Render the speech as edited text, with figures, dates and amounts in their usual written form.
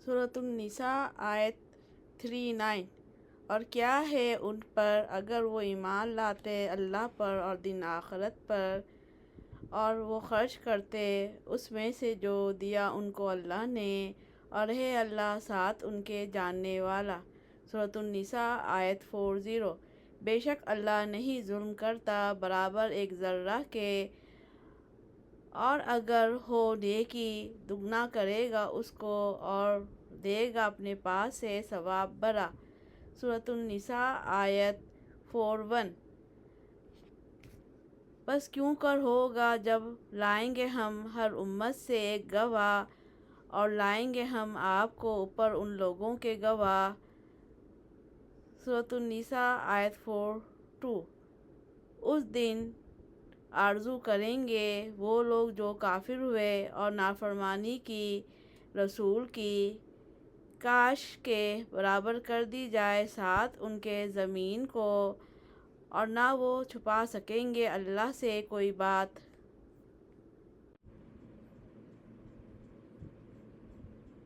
سورۃ النساء آیت 39۔ اور کیا ہے ان پر اگر وہ ایمان لاتے اللہ پر اور دن آخرت پر، اور وہ خرچ کرتے اس میں سے جو دیا ان کو اللہ نے، اور ہے اللہ ساتھ ان کے جاننے والا۔ سورۃ النساء آیت 40۔ بے شک اللہ نہیں ظلم کرتا برابر ایک ذرہ کے، اور اگر ہو نیکی دگنا کرے گا اس کو اور دے گا اپنے پاس سے ثواب بھرا۔ سورۃ النساء آیت 41۔ بس کیوں کر ہوگا جب لائیں گے ہم ہر امت سے ایک گواہ، اور لائیں گے ہم آپ کو اوپر ان لوگوں کے گواہ۔ سورۃ النساء آیت 42۔ اس دن آرزو کریں گے وہ لوگ جو کافر ہوئے اور نافرمانی کی رسول کی، کاش کہ برابر کر دی جائے ساتھ ان کے زمین کو، اور نہ وہ چھپا سکیں گے اللہ سے کوئی بات۔